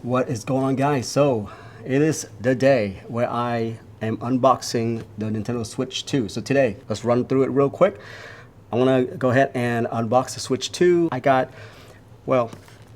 What is going on, guys? So it is the day where I am unboxing the Nintendo Switch 2. So today, let's run through it real quick. I want to go ahead and unbox the Switch 2. Well,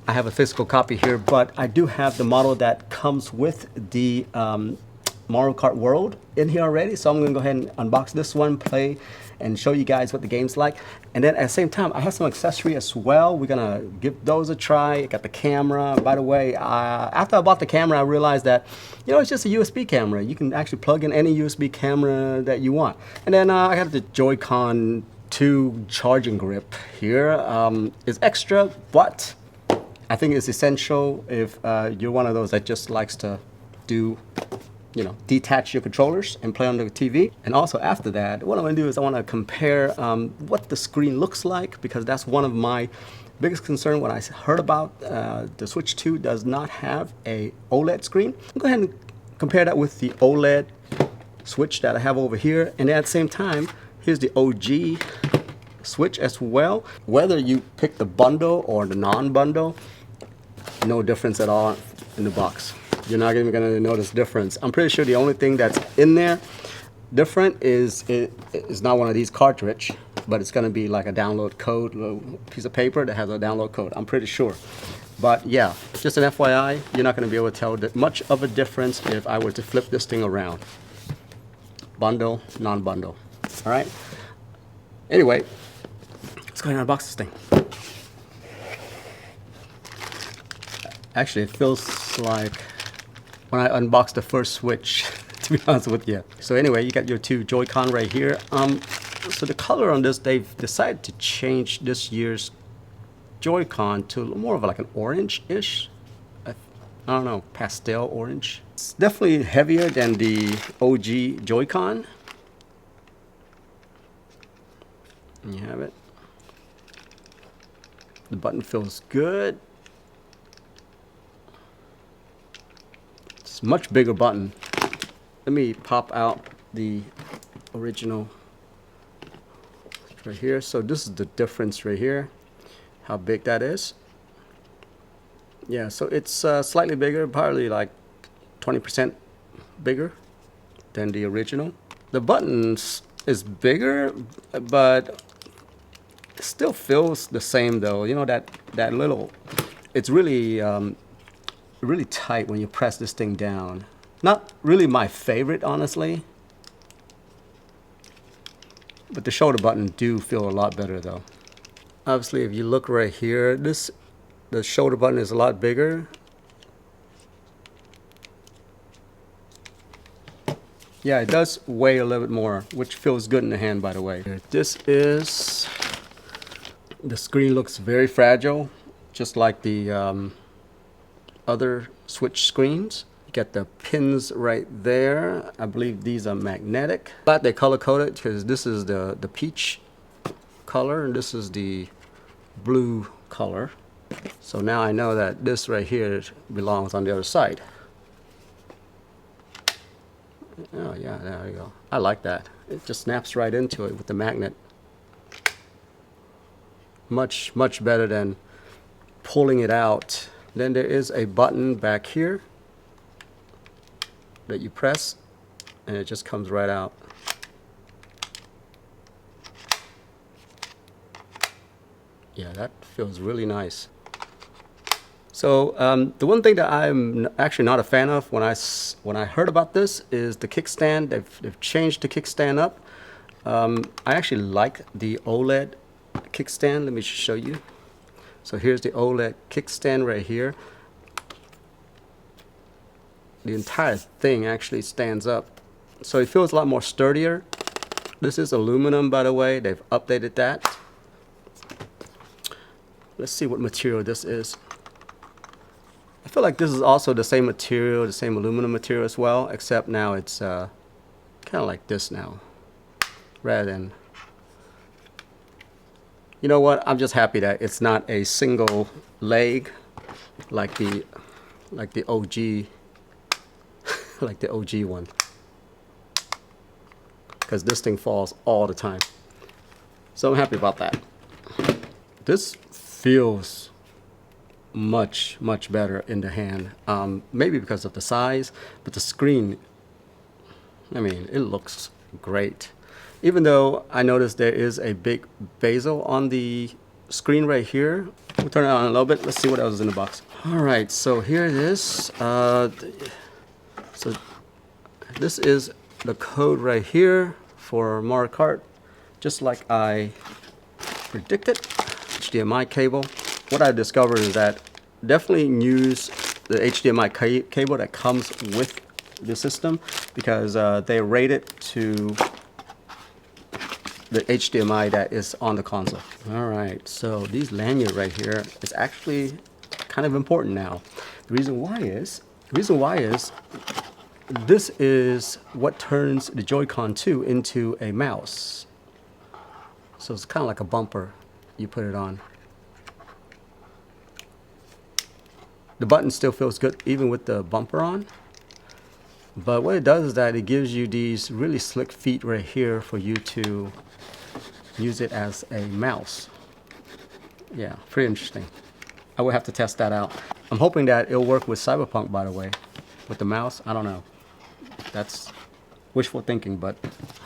I have a physical copy here, but I do have the model that comes with the Mario Kart World in here already. So I'm gonna go ahead and unbox this one, play, and show you guys what the game's like. And then at the same time, I have some accessory as well. We're gonna give those a try. I got the camera. By the way, after I bought the camera, I realized that, it's just a USB camera. You can actually plug in any USB camera that you want. And then I got the Joy-Con 2 charging grip here. It's extra, but I think it's essential if you're one of those that just likes to do, detach your controllers and play on the TV. And also after that, what I want to do is I want to compare what the screen looks like, because that's one of my biggest concern when I heard about the Switch 2 does not have a OLED screen. I'll go ahead and compare that with the OLED Switch that I have over here. And at the same time, here's the OG Switch as well. Whether you pick the bundle or the non-bundle, no difference at all in the box. You're not even going to notice difference. I'm pretty sure the only thing that's in there different is it is not one of these cartridge, but it's going to be like a download code, little piece of paper that has a download code. I'm pretty sure. But yeah, just an FYI, you're not going to be able to tell that much of a difference if I were to flip this thing around. Bundle, non-bundle. All right. Anyway, let's go ahead and unbox this thing. Actually, it feels like when I unboxed the first Switch, to be honest with you. So anyway, you got your two Joy-Con right here. So the color on this, they've decided to change this year's Joy-Con to more of like an orange-ish. I don't know, pastel orange. It's definitely heavier than the OG Joy-Con. And you have it. The button feels good. Much bigger button. Let me pop out the original right here. So this is the difference right here, how big that is. Yeah, so it's slightly bigger, probably like 20% bigger than the original. The buttons is bigger, but it still feels the same though. That little, it's really really tight when you press this thing down. Not really my favorite, honestly, but the shoulder button do feel a lot better though. Obviously, if you look right here, the shoulder button is a lot bigger. Yeah, it does weigh a little bit more, which feels good in the hand, by the way. The screen looks very fragile, just like the other Switch screens. You get the pins right there. I believe these are magnetic, but they color coded because this is the peach color and this is the blue color. So now I know that this right here belongs on the other side. Oh yeah, there you go. I like that. It just snaps right into it with the magnet. Much better than pulling it out. Then there is a button back here that you press and it just comes right out. Yeah, that feels really nice. So the one thing that I'm actually not a fan of when I heard about this is the kickstand. They've changed the kickstand up. I actually like the OLED kickstand. Let me just show you. So here's the OLED kickstand right here. The entire thing actually stands up. So it feels a lot more sturdier. This is aluminum, by the way. They've updated that. Let's see what material this is. I feel like this is also the same material, the same aluminum material as well, except now it's kind of like this now, rather than... You know what? I'm just happy that it's not a single leg like the OG like the OG one, because this thing falls all the time. So I'm happy about that. This feels much better in the hand. Maybe because of the size, but the screen, I mean, it looks great. Even though I noticed there is a big bezel on the screen right here. We'll turn it on a little bit. Let's see what else is in the box. All right, so here it is. So this is the code right here for Mario Kart, just like I predicted. HDMI cable. What I discovered is that definitely use the HDMI cable that comes with the system, because they rate it to the HDMI that is on the console. All right, so these lanyard right here is actually kind of important now. The reason why is this is what turns the Joy-Con 2 into a mouse. So it's kind of like a bumper. You put it on. The button still feels good even with the bumper on. But what it does is that it gives you these really slick feet right here for you to use it as a mouse. Yeah, pretty interesting. I will have to test that out. I'm hoping that it'll work with Cyberpunk, by the way. With the mouse, I don't know. That's wishful thinking, but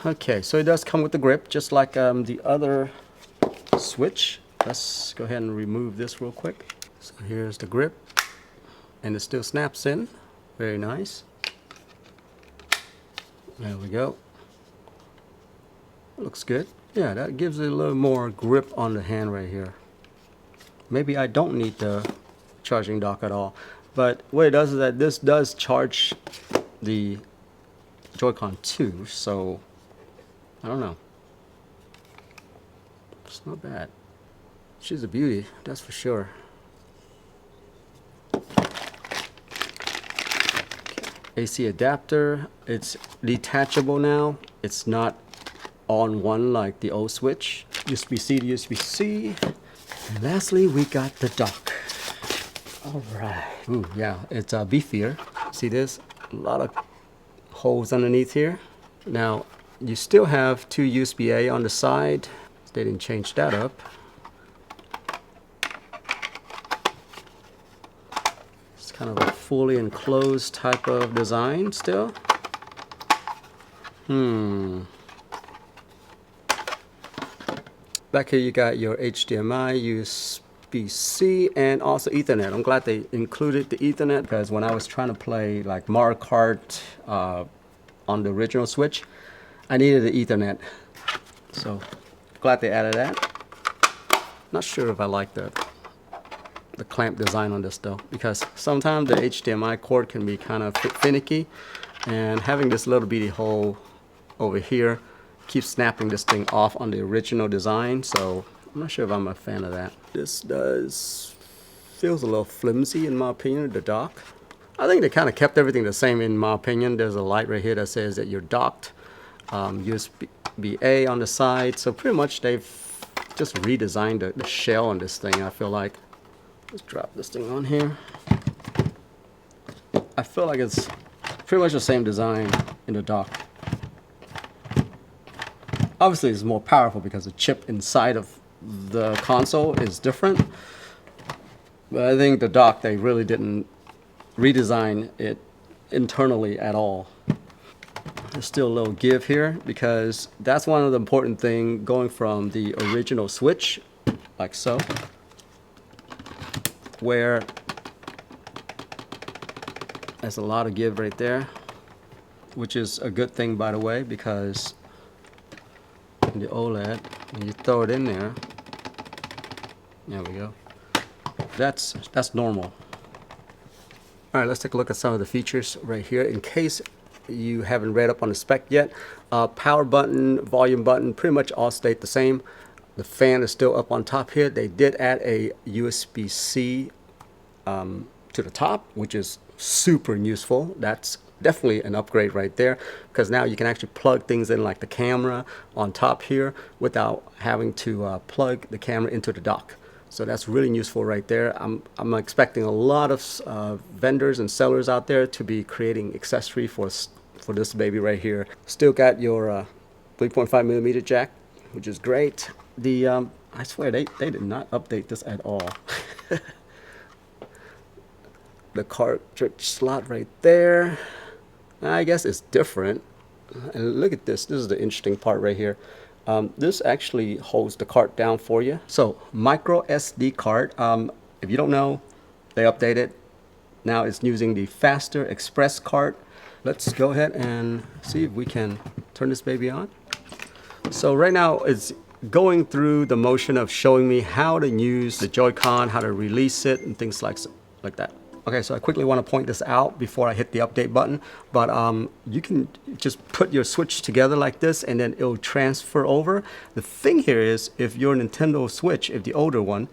okay. So it does come with the grip, just like the other Switch. Let's go ahead and remove this real quick. So here's the grip, and it still snaps in. Very nice. There we go. Looks good. Yeah, that gives it a little more grip on the hand right here. Maybe I don't need the charging dock at all. But what it does is that this does charge the Joy-Con 2, so I don't know. It's not bad. She's a beauty, that's for sure. AC adapter, it's detachable now. It's not on one like the old Switch. USB-C to USB-C. And lastly, we got the dock. All right. Ooh, yeah, it's beefier. See this? A lot of holes underneath here. Now, you still have two USB-A on the side. They didn't change that up. It's kind of a fully enclosed type of design still. Back here you got your HDMI, USB-C, and also Ethernet. I'm glad they included the Ethernet, because when I was trying to play like Mario Kart on the original Switch, I needed the Ethernet. So glad they added that. Not sure if I like the clamp design on this though, because sometimes the HDMI cord can be kind of finicky, and having this little bitty hole over here keeps snapping this thing off on the original design, so I'm not sure if I'm a fan of that. This feels a little flimsy in my opinion, the dock. I think they kind of kept everything the same in my opinion. There's a light right here that says that you're docked, USB-A on the side, so pretty much they've just redesigned the shell on this thing, I feel like. Let's drop this thing on here. I feel like it's pretty much the same design in the dock. Obviously it's more powerful because the chip inside of the console is different, but I think the dock, they really didn't redesign it internally at all. There's still a little give here, because that's one of the important things going from the original Switch, like so, where there's a lot of give right there, which is a good thing, by the way, because the OLED, when you throw it in there, there we go. That's normal. All right, let's take a look at some of the features right here. In case you haven't read up on the spec yet, power button, volume button, pretty much all stayed the same. The fan is still up on top here. They did add a USB-C to the top, which is super useful. That's definitely an upgrade right there, because now you can actually plug things in like the camera on top here without having to plug the camera into the dock. So that's really useful right there. I'm expecting a lot of vendors and sellers out there to be creating accessory for this baby right here. Still got your 3.5mm jack, which is great. I swear they did not update this at all. the cartridge slot right there. I guess it's different. And look at this. This is the interesting part right here. This actually holds the card down for you. So micro SD card. If you don't know, they updated. Now it's using the Faster Express card. Let's go ahead and see if we can turn this baby on. So right now it's going through the motion of showing me how to use the Joy-Con, how to release it, and things like that. Okay, so I quickly want to point this out before I hit the update button, but you can just put your Switch together like this and then it'll transfer over. The thing here is, if your Nintendo Switch, if the older one,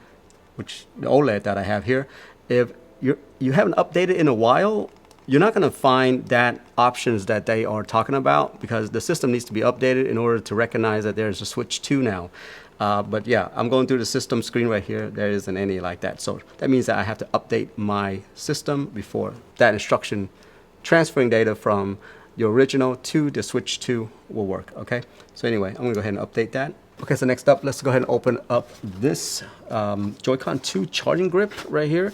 which the OLED that I have here, if you haven't updated in a while, you're not going to find that options that they are talking about, because the system needs to be updated in order to recognize that there's a Switch 2 now. But yeah, I'm going through the system screen right here. There isn't any like that. So that means that I have to update my system before that instruction transferring data from the original to the Switch 2 will work. Okay. So anyway, I'm going to go ahead and update that. Okay, so next up, let's go ahead and open up this Joy-Con 2 charging grip right here.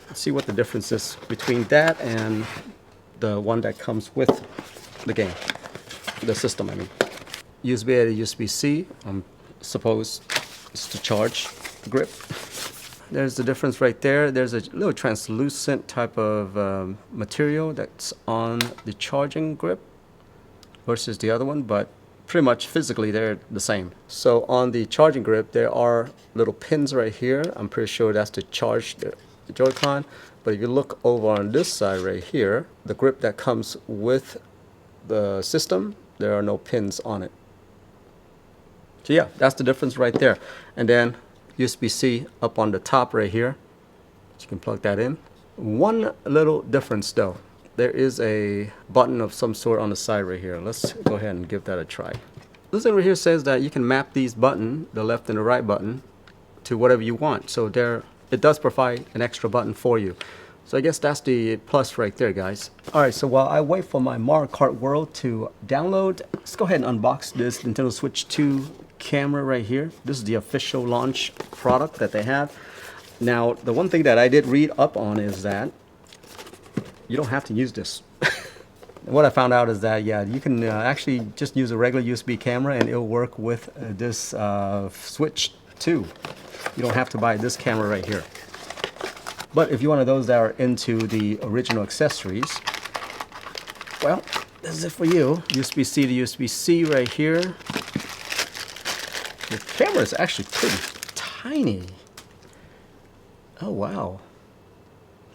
Let's see what the difference is between that and the one that comes with the game, the system, I mean. USB A to USB-C, I'm supposed is to charge the grip. There's the difference right there. There's a little translucent type of material that's on the charging grip versus the other one, but pretty much physically they're the same. So on the charging grip, there are little pins right here. I'm pretty sure that's to charge the Joy-Con. But if you look over on this side right here, the grip that comes with the system, there are no pins on it. So yeah, that's the difference right there. And then USB-C up on the top right here, so you can plug that in. One little difference though, there is a button of some sort on the side right here. Let's go ahead and give that a try. This thing right here says that you can map these buttons, the left and the right button, to whatever you want. So there, it does provide an extra button for you. So I guess that's the plus right there, guys. All right, so while I wait for my Mario Kart World to download, let's go ahead and unbox this Nintendo Switch 2 camera right here. This is the official launch product that they have. Now, the one thing that I did read up on is that you don't have to use this. What I found out is that, yeah, you can actually just use a regular USB camera and it'll work with this Switch 2. You don't have to buy this camera right here. But if you're one of those that are into the original accessories, well, this is it for you. USB-C to USB-C right here. The camera is actually pretty tiny. Oh, wow.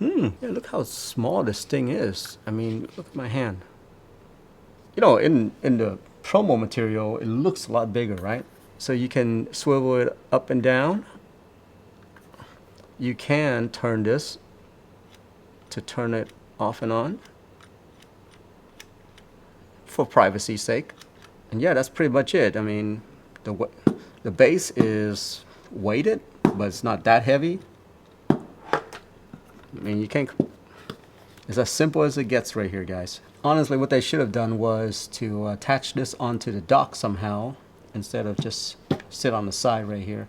Yeah, look how small this thing is. I mean, look at my hand. You know, in the promo material, it looks a lot bigger, right? So you can swivel it up and down. You can turn this to turn it off and on for privacy's sake. And yeah, that's pretty much it. I mean, the base is weighted, but it's not that heavy. I mean, you can't, it's as simple as it gets right here, guys. Honestly, what they should have done was to attach this onto the dock somehow instead of just sit on the side right here.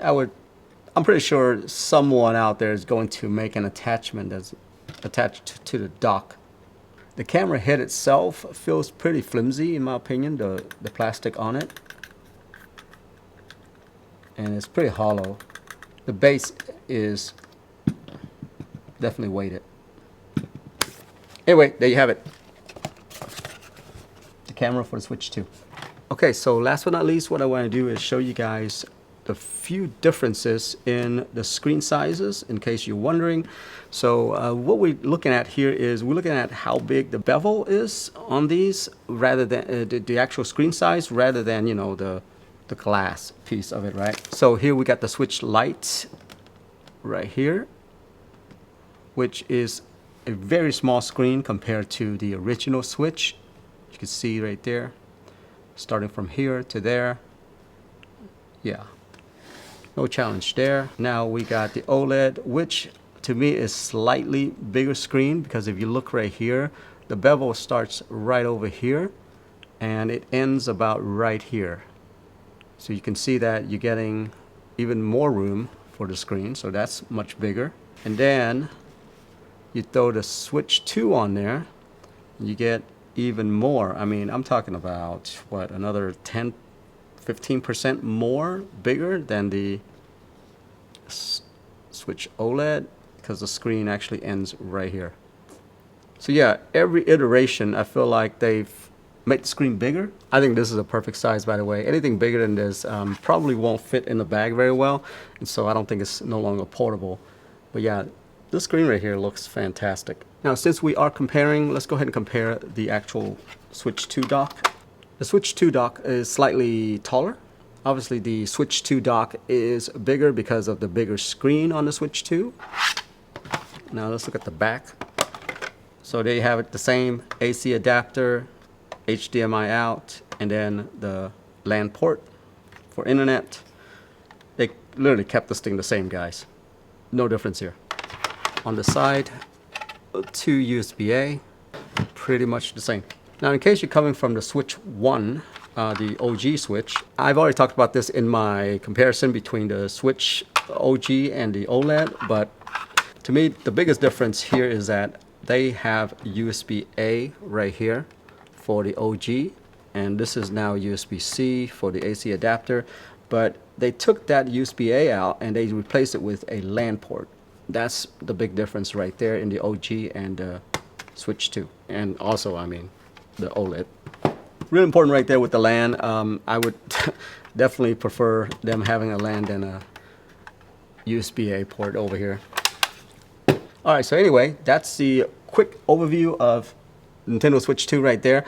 I'm pretty sure someone out there is going to make an attachment that's attached to the dock. The camera head itself feels pretty flimsy in my opinion, the plastic on it. And it's pretty hollow. The base is definitely weighted. Anyway, there you have it. The camera for the Switch 2. Okay, so last but not least, what I want to do is show you guys the few differences in the screen sizes, in case you're wondering. So what we're looking at here is we're looking at how big the bevel is on these, rather than the actual screen size, rather than, you know, the glass piece of it, right? So here we got the Switch Lite right here, which is a very small screen compared to the original Switch. You can see right there, starting from here to there. Yeah, no challenge there. Now we got the OLED, which to me is slightly bigger screen, because if you look right here, the bevel starts right over here and it ends about right here. So you can see that you're getting even more room for the screen, so that's much bigger. And then you throw the Switch 2 on there, you get even more. I mean, I'm talking about, what, another 10, 15% more bigger than the Switch OLED, because the screen actually ends right here. So yeah, every iteration, I feel like they've made the screen bigger. I think this is a perfect size, by the way. Anything bigger than this probably won't fit in the bag very well, and so I don't think it's no longer portable. But yeah, this screen right here looks fantastic. Now, since we are comparing, let's go ahead and compare the actual Switch 2 dock. The Switch 2 dock is slightly taller. Obviously, the Switch 2 dock is bigger because of the bigger screen on the Switch 2. Now let's look at the back. So there you have it, the same AC adapter, HDMI out, and then the LAN port for internet. They literally kept this thing the same, guys. No difference here. On the side, 2 USB-A, pretty much the same. Now, in case you're coming from the Switch 1, the OG Switch, I've already talked about this in my comparison between the Switch OG and the OLED, but to me, the biggest difference here is that they have USB-A right here for the OG, and this is now USB-C for the AC adapter, but they took that USB-A out and they replaced it with a LAN port. That's the big difference right there in the OG and the Switch 2. And also, I mean, the OLED. Really important right there with the LAN. I would definitely prefer them having a LAN than a USB-A port over here. All right, so anyway, that's the quick overview of Nintendo Switch 2 right there.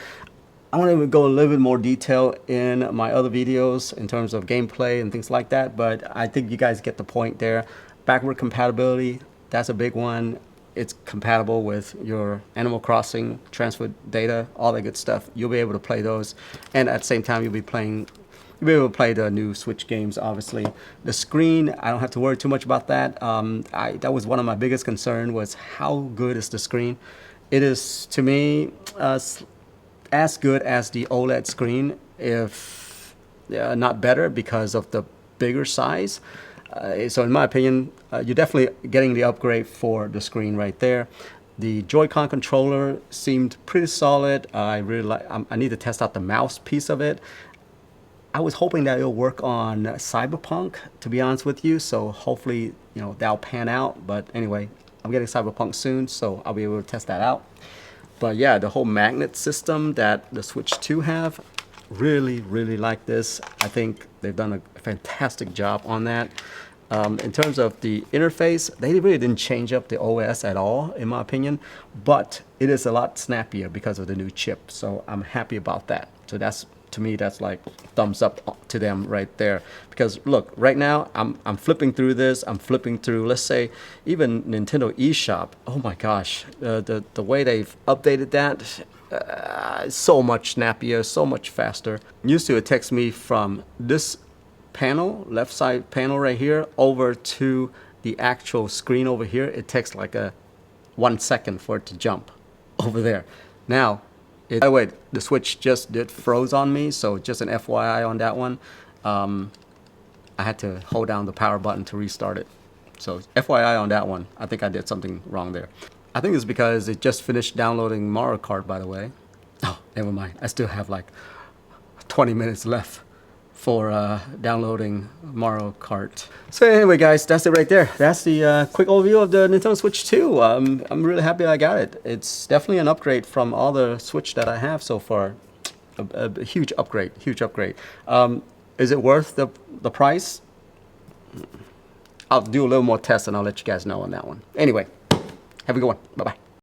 I want to go a little bit more detail in my other videos in terms of gameplay and things like that, but I think you guys get the point there. Backward compatibility, that's a big one. It's compatible with your Animal Crossing, transfer data, all that good stuff. You'll be able to play those, and at the same time, you'll be able to play the new Switch games, obviously. The screen, I don't have to worry too much about that. That was one of my biggest concerns, was how good is the screen. It is, to me, as good as the OLED screen, if not better, because of the bigger size. So in my opinion, you're definitely getting the upgrade for the screen right there. The Joy-Con controller seemed pretty solid. I really like. I need to test out the mouse piece of it. I was hoping that it'll work on Cyberpunk, to be honest with you. So hopefully, that'll pan out. But anyway, I'm getting Cyberpunk soon, so I'll be able to test that out. But yeah, the whole magnet system that the Switch 2 have, really, really like this. I think they've done a fantastic job on that. In terms of the interface, they really didn't change up the OS at all, in my opinion. But it is a lot snappier because of the new chip. So I'm happy about that. So that's, to me, that's like thumbs up to them right there. Because look, right now I'm flipping through this. I'm flipping through, let's say, even Nintendo eShop. Oh my gosh, the way they've updated that, so much snappier, so much faster. Used to, it takes me from this panel, left side panel right here, over to the actual screen over here. It takes like 1 second for it to jump over there. Now, by the way, the Switch just did froze on me, so just an FYI on that one. I had to hold down the power button to restart it. So FYI on that one, I think I did something wrong there. I think it's because it just finished downloading Mario Kart, by the way. Oh, never mind. I still have like 20 minutes left for downloading Mario Kart. So anyway, guys, that's it right there. That's the quick overview of the Nintendo Switch 2. I'm really happy I got it. It's definitely an upgrade from all the Switch that I have so far. A huge upgrade, huge upgrade. Is it worth the price? I'll do a little more tests and I'll let you guys know on that one. Anyway, have a good one. Bye-bye.